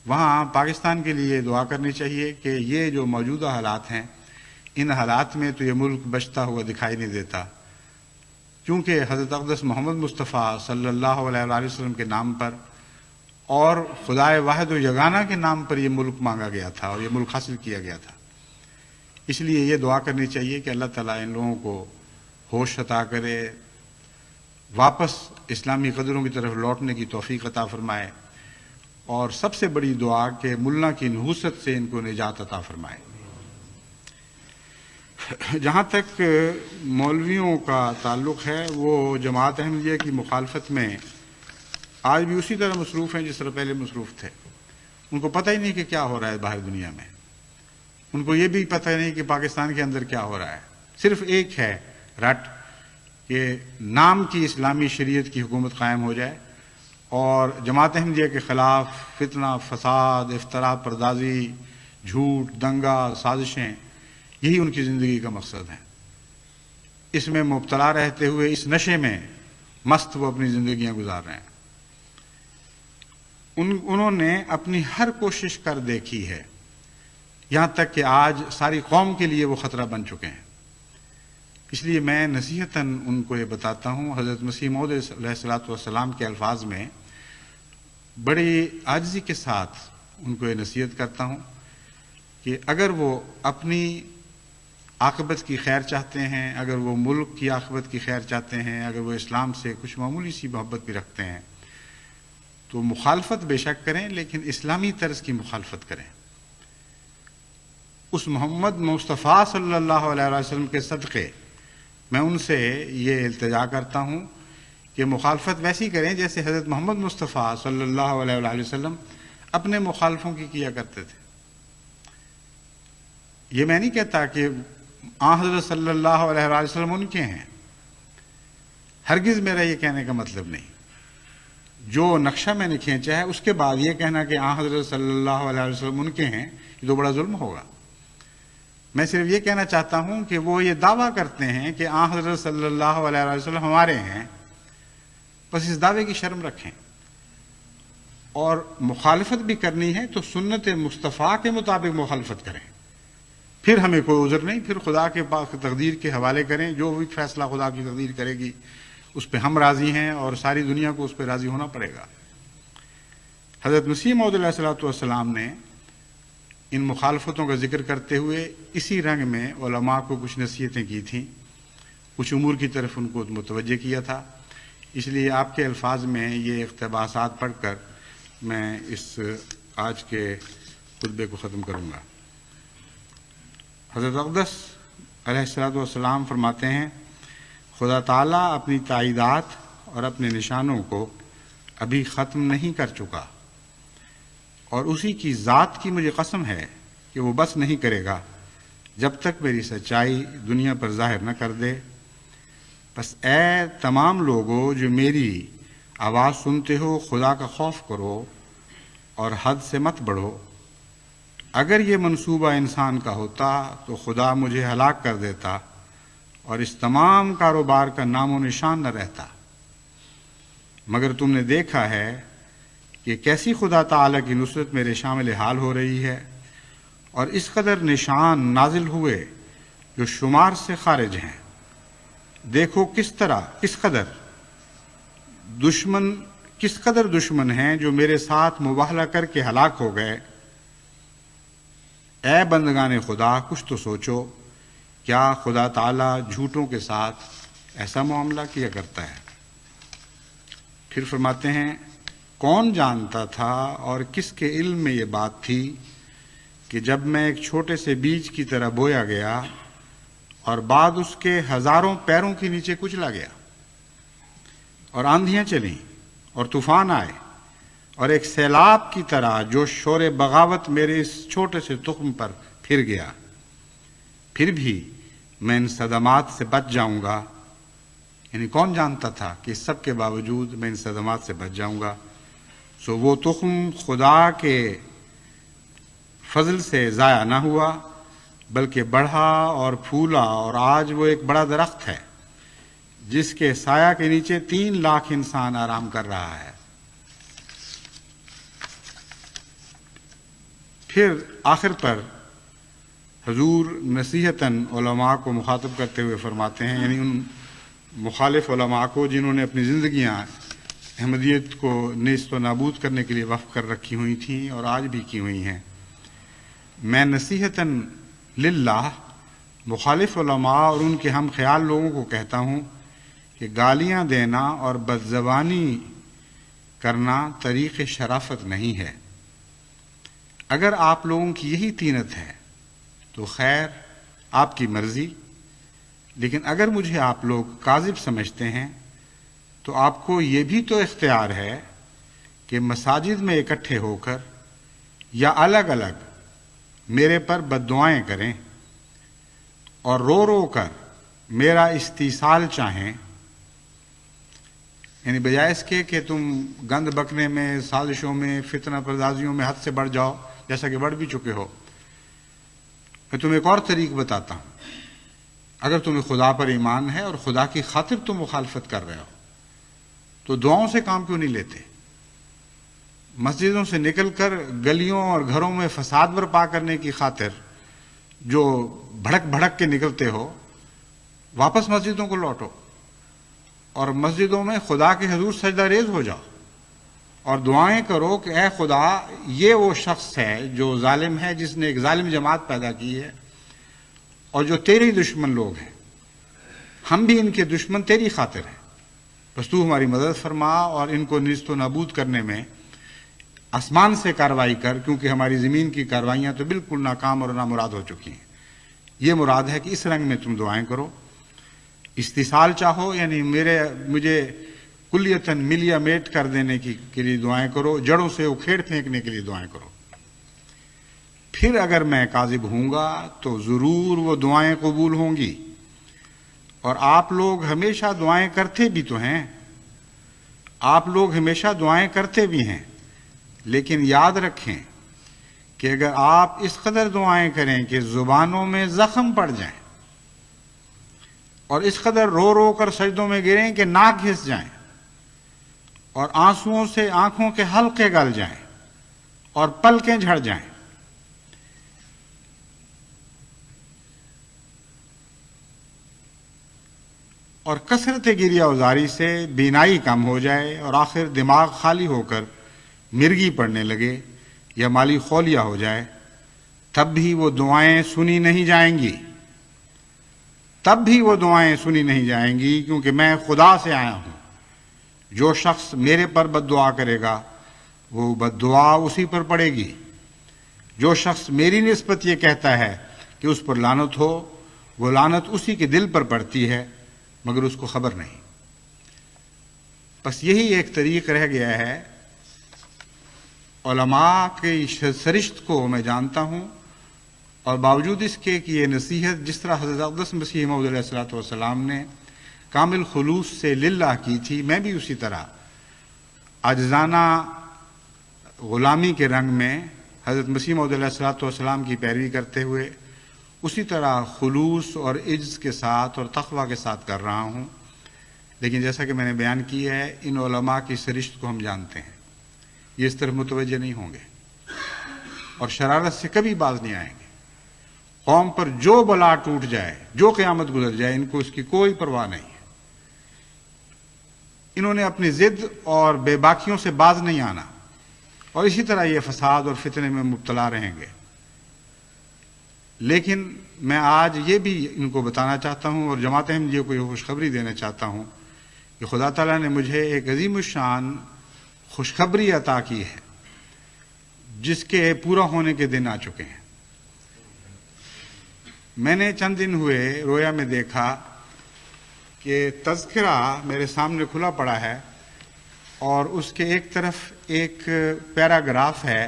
وہاں پاکستان کے لیے دعا کرنی چاہیے کہ یہ جو موجودہ حالات ہیں، ان حالات میں تو یہ ملک بچتا ہوا دکھائی نہیں دیتا، کیونکہ حضرت اقدس محمد مصطفیٰ صلی اللہ علیہ وآلہ وسلم کے نام پر اور خدائے واحد و یگانہ کے نام پر یہ ملک مانگا گیا تھا اور یہ ملک حاصل کیا گیا تھا۔ اس لیے یہ دعا کرنی چاہیے کہ اللہ تعالیٰ ان لوگوں کو ہوش عطا کرے، واپس اسلامی قدروں کی طرف لوٹنے کی توفیق عطا فرمائے، اور سب سے بڑی دعا کہ ملا کی نحوست سے ان کو نجات عطا فرمائے۔ جہاں تک مولویوں کا تعلق ہے، وہ جماعت احمدیہ کی مخالفت میں آج بھی اسی طرح مصروف ہیں جس طرح پہلے مصروف تھے۔ ان کو پتہ ہی نہیں کہ کیا ہو رہا ہے باہر دنیا میں، ان کو یہ بھی پتہ نہیں کہ پاکستان کے اندر کیا ہو رہا ہے۔ صرف ایک ہے رٹ کہ نام کی اسلامی شریعت کی حکومت قائم ہو جائے اور جماعت احمدیہ کے خلاف فتنہ، فساد، افتراء پردازی، جھوٹ، دنگا، سازشیں، یہی ان کی زندگی کا مقصد ہے۔ اس میں مبتلا رہتے ہوئے اس نشے میں مست وہ اپنی زندگیاں گزار رہے ہیں۔ انہوں نے اپنی ہر کوشش کر دیکھی ہے، یہاں تک کہ آج ساری قوم کے لیے وہ خطرہ بن چکے ہیں۔ اس لیے میں نصیحتاً ان کو یہ بتاتا ہوں، حضرت مسیح موعود علیہ الصلوۃ والسلام کے الفاظ میں بڑی عاجزی کے ساتھ ان کو یہ نصیحت کرتا ہوں کہ اگر وہ اپنی عاقبت کی خیر چاہتے ہیں، اگر وہ ملک کی عاقبت کی خیر چاہتے ہیں، اگر وہ اسلام سے کچھ معمولی سی محبت بھی رکھتے ہیں، تو مخالفت بے شک کریں، لیکن اسلامی طرز کی مخالفت کریں۔ اس محمد مصطفیٰ صلی اللہ علیہ وسلم کے صدقے میں ان سے یہ التجا کرتا ہوں کہ مخالفت ویسی کریں جیسے حضرت محمد مصطفیٰ صلی اللہ علیہ وآلہ وسلم اپنے مخالفوں کی کیا کرتے تھے۔ یہ میں نہیں کہتا کہ حضرت صلی اللہ علیہ وآلہ وسلم ان کے ہیں، ہرگز میرا یہ کہنے کا مطلب نہیں۔ جو نقشہ میں نے کھینچا ہے اس کے بعد یہ کہنا کہ حضرت صلی اللہ علیہ وسلم ان کے ہیں، یہ تو بڑا ظلم ہوگا۔ میں صرف یہ کہنا چاہتا ہوں کہ وہ یہ دعویٰ کرتے ہیں کہ حضرت صلی اللہ علیہ وسلم ہمارے ہیں، بس اس دعوے کی شرم رکھیں، اور مخالفت بھی کرنی ہے تو سنت مصطفیٰ کے مطابق مخالفت کریں، پھر ہمیں کوئی عذر نہیں، پھر خدا کے پاس تقدیر کے حوالے کریں، جو بھی فیصلہ خدا کی تقدیر کرے گی اس پہ ہم راضی ہیں اور ساری دنیا کو اس پہ راضی ہونا پڑے گا۔ حضرت مسیح موعود علیہ الصلوۃ والسلام نے ان مخالفتوں کا ذکر کرتے ہوئے اسی رنگ میں علماء کو کچھ نصیحتیں کی تھیں، کچھ امور کی طرف ان کو متوجہ کیا تھا۔ اس لیے آپ کے الفاظ میں یہ اقتباسات پڑھ کر میں اس آج کے خطبے کو ختم کروں گا۔ حضرت اقدس علیہ الصلوۃ والسلام فرماتے ہیں، خدا تعالیٰ اپنی تائیدات اور اپنے نشانوں کو ابھی ختم نہیں کر چکا، اور اسی کی ذات کی مجھے قسم ہے کہ وہ بس نہیں کرے گا جب تک میری سچائی دنیا پر ظاہر نہ کر دے۔ بس اے تمام لوگوں جو میری آواز سنتے ہو، خدا کا خوف کرو اور حد سے مت بڑھو۔ اگر یہ منصوبہ انسان کا ہوتا تو خدا مجھے ہلاک کر دیتا اور اس تمام کاروبار کا نام و نشان نہ رہتا، مگر تم نے دیکھا ہے کہ کیسی خدا تعالیٰ کی نصرت میرے شامل حال ہو رہی ہے، اور اس قدر نشان نازل ہوئے جو شمار سے خارج ہیں۔ دیکھو کس قدر دشمن ہیں جو میرے ساتھ مباہلہ کر کے ہلاک ہو گئے۔ اے بندگان خدا، کچھ تو سوچو، کیا خدا تعالیٰ جھوٹوں کے ساتھ ایسا معاملہ کیا کرتا ہے؟ پھر فرماتے ہیں، کون جانتا تھا اور کس کے علم میں یہ بات تھی کہ جب میں ایک چھوٹے سے بیج کی طرح بویا گیا اور بعد اس کے ہزاروں پیروں کے نیچے کچلا گیا، اور آندھیاں چلیں اور طوفان آئے اور ایک سیلاب کی طرح جو شور بغاوت میرے اس چھوٹے سے تخم پر پھر گیا، پھر بھی میں ان صدمات سے بچ جاؤں گا۔ یعنی کون جانتا تھا کہ اس سب کے باوجود میں ان صدمات سے بچ جاؤں گا؟ سو وہ تخم خدا کے فضل سے ضائع نہ ہوا، بلکہ بڑھا اور پھولا، اور آج وہ ایک بڑا درخت ہے جس کے سایہ کے نیچے 3 لاکھ انسان آرام کر رہا ہے۔ پھر آخر پر حضور نصیحتاً علماء کو مخاطب کرتے ہوئے فرماتے ہیں، یعنی ان مخالف علماء کو جنہوں نے اپنی زندگیاں احمدیت کو نیست و نابود کرنے کے لیے وقف کر رکھی ہوئی تھیں اور آج بھی کی ہوئی ہیں، میں نصیحتاً للہ مخالف علماء اور ان کے ہم خیال لوگوں کو کہتا ہوں کہ گالیاں دینا اور بدزبانی کرنا طریق شرافت نہیں ہے۔ اگر آپ لوگوں کی یہی طینت ہے تو خیر، آپ کی مرضی، لیکن اگر مجھے آپ لوگ کاذب سمجھتے ہیں تو آپ کو یہ بھی تو اختیار ہے کہ مساجد میں اکٹھے ہو کر یا الگ الگ میرے پر بددعائیں کریں اور رو رو کر میرا استیصال چاہیں، یعنی بجائے اس کے کہ تم گند بکنے میں، سازشوں میں، فتنہ پردازیوں میں حد سے بڑھ جاؤ، جیسا کہ بڑھ بھی چکے ہو، میں تمہیں ایک اور طریق بتاتا ہوں۔ اگر تمہیں خدا پر ایمان ہے اور خدا کی خاطر تم مخالفت کر رہے ہو تو دعاؤں سے کام کیوں نہیں لیتے؟ مسجدوں سے نکل کر گلیوں اور گھروں میں فساد برپا کرنے کی خاطر جو بھڑک بھڑک کے نکلتے ہو، واپس مسجدوں کو لوٹو اور مسجدوں میں خدا کے حضور سجدہ ریز ہو جاؤ اور دعائیں کرو کہ اے خدا، یہ وہ شخص ہے جو ظالم ہے، جس نے ایک ظالم جماعت پیدا کی ہے اور جو تیرے دشمن لوگ ہیں، ہم بھی ان کے دشمن تیری خاطر ہیں، بس تو ہماری مدد فرما اور ان کو نیست و نابود کرنے میں آسمان سے کارروائی کر، کیونکہ ہماری زمین کی کارروائیاں تو بالکل ناکام اور نامراد ہو چکی ہیں۔ یہ مراد ہے کہ اس رنگ میں تم دعائیں کرو، استیصال چاہو، یعنی مجھے کلیتاً ملیا میٹ کر دینے کے لیے دعائیں کرو، جڑوں سے اکھیڑ پھینکنے کے لیے دعائیں کرو۔ پھر اگر میں کاذب ہوں گا تو ضرور وہ دعائیں قبول ہوں گی، اور آپ لوگ ہمیشہ دعائیں کرتے بھی تو ہیں، آپ لوگ ہمیشہ دعائیں کرتے بھی ہیں، لیکن یاد رکھیں کہ اگر آپ اس قدر دعائیں کریں کہ زبانوں میں زخم پڑ جائیں اور اس قدر رو رو کر سجدوں میں گریں کہ ناک گھس جائیں اور آنسوؤں سے آنکھوں کے حلقے گل جائیں اور پلکیں جھڑ جائیں، اور کثرت گریہ وزاری سے بینائی کم ہو جائے اور آخر دماغ خالی ہو کر مرگی پڑنے لگے یا مالی خولیا ہو جائے، تب بھی وہ دعائیں سنی نہیں جائیں گی، تب بھی وہ دعائیں سنی نہیں جائیں گی، کیونکہ میں خدا سے آیا ہوں۔ جو شخص میرے پر بد دعا کرے گا وہ بد دعا اسی پر پڑے گی، جو شخص میری نسبت یہ کہتا ہے کہ اس پر لعنت ہو، وہ لعنت اسی کے دل پر پڑتی ہے مگر اس کو خبر نہیں۔ بس یہی ایک طریق رہ گیا ہے۔ علماء کی سرشت کو میں جانتا ہوں، اور باوجود اس کے کہ یہ نصیحت جس طرح حضرت اقدس مسیح موعود علیہ الصلوۃ والسلام نے کامل خلوص سے للہ کی تھی، میں بھی اسی طرح عاجزانہ غلامی کے رنگ میں حضرت مسیح موعود علیہ الصلوۃ والسلام کی پیروی کرتے ہوئے اسی طرح خلوص اور عجز کے ساتھ اور تقویٰ کے ساتھ کر رہا ہوں۔ لیکن جیسا کہ میں نے بیان کیا ہے، ان علماء کی سرشت کو ہم جانتے ہیں، یہ اس طرف متوجہ نہیں ہوں گے اور شرارت سے کبھی باز نہیں آئیں گے۔ قوم پر جو بلا ٹوٹ جائے، جو قیامت گزر جائے، ان کو اس کی کوئی پرواہ نہیں ہے۔ انہوں نے اپنی ضد اور بے باکیوں سے باز نہیں آنا، اور اسی طرح یہ فساد اور فتنے میں مبتلا رہیں گے۔ لیکن میں آج یہ بھی ان کو بتانا چاہتا ہوں اور جماعت احمدیہ کو یہ خوشخبری دینا چاہتا ہوں کہ خدا تعالیٰ نے مجھے ایک عظیم الشان خوشخبری عطا کی ہے جس کے پورا ہونے کے دن آ چکے ہیں۔ میں نے چند دن ہوئے رویا میں دیکھا کہ تذکرہ میرے سامنے کھلا پڑا ہے اور اس کے ایک طرف ایک پیراگراف ہے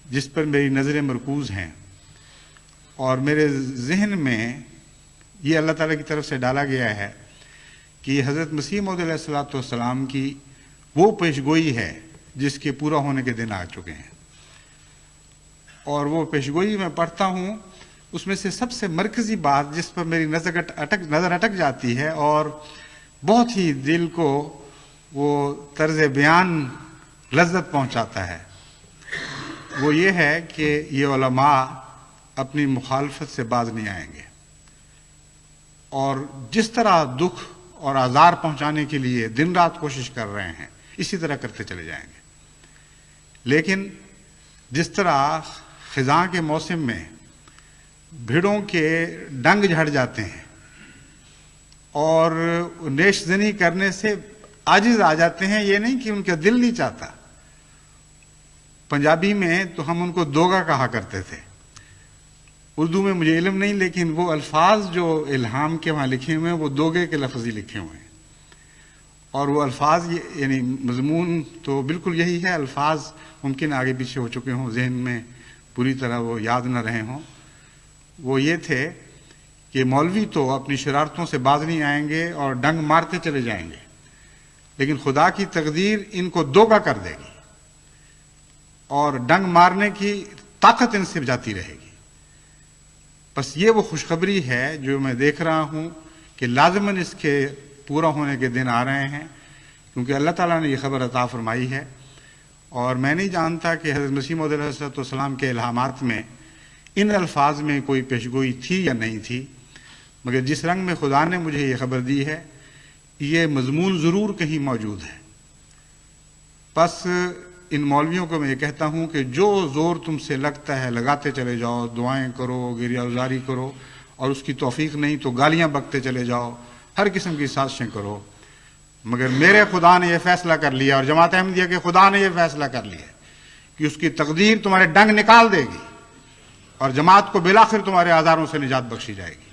جس پر میری نظریں مرکوز ہیں، اور میرے ذہن میں یہ اللہ تعالیٰ کی طرف سے ڈالا گیا ہے کہ حضرت مسیح موعود علیہ الصلوۃ والسلام کی وہ پیشگوئی ہے جس کے پورا ہونے کے دن آ چکے ہیں۔ اور وہ پیشگوئی میں پڑھتا ہوں، اس میں سے سب سے مرکزی بات جس پر میری نظر اٹک جاتی ہے اور بہت ہی دل کو وہ طرز بیان لذت پہنچاتا ہے، وہ یہ ہے کہ یہ علماء اپنی مخالفت سے باز نہیں آئیں گے، اور جس طرح دکھ اور آزار پہنچانے کے لیے دن رات کوشش کر رہے ہیں اسی طرح کرتے چلے جائیں گے۔ لیکن جس طرح خزاں کے موسم میں بھیڑوں کے ڈنگ جھڑ جاتے ہیں اور نیش زنی کرنے سے عاجز آ جاتے ہیں، یہ نہیں کہ ان کا دل نہیں چاہتا۔ پنجابی میں تو ہم ان کو دوگا کہا کرتے تھے، اردو میں مجھے علم نہیں، لیکن وہ الفاظ جو الہام کے وہاں لکھے ہوئے ہیں وہ دوگے کے لفظ ہی لکھے ہوئے ہیں، اور وہ الفاظ یعنی مضمون تو بالکل یہی ہے، الفاظ ممکن آگے پیچھے ہو چکے ہوں، ذہن میں پوری طرح وہ یاد نہ رہے ہوں۔ وہ یہ تھے کہ مولوی تو اپنی شرارتوں سے باز نہیں آئیں گے اور ڈنگ مارتے چلے جائیں گے، لیکن خدا کی تقدیر ان کو دوگا کر دے گی اور ڈنگ مارنے کی طاقت ان سے جاتی رہے گی۔ بس یہ وہ خوشخبری ہے جو میں دیکھ رہا ہوں کہ لازماً اس کے پورا ہونے کے دن آ رہے ہیں، کیونکہ اللہ تعالیٰ نے یہ خبر عطا فرمائی ہے، اور میں نہیں جانتا کہ حضرت مسیح موعود علیہ السلام کے الہامات میں ان الفاظ میں کوئی پیشگوئی تھی یا نہیں تھی، مگر جس رنگ میں خدا نے مجھے یہ خبر دی ہے یہ مضمون ضرور کہیں موجود ہے۔ بس ان مولویوں کو میں یہ کہتا ہوں کہ جو زور تم سے لگتا ہے لگاتے چلے جاؤ، دعائیں کرو، گریہ گزاری کرو، اور اس کی توفیق نہیں تو گالیاں بکتے چلے جاؤ، ہر قسم کی سازشیں کرو، مگر میرے خدا نے یہ فیصلہ کر لیا اور جماعت احمدیہ کے خدا نے یہ فیصلہ کر لیا کہ اس کی تقدیر تمہارے ڈنگ نکال دے گی اور جماعت کو بالآخر تمہارے آزاروں سے نجات بخشی جائے گی۔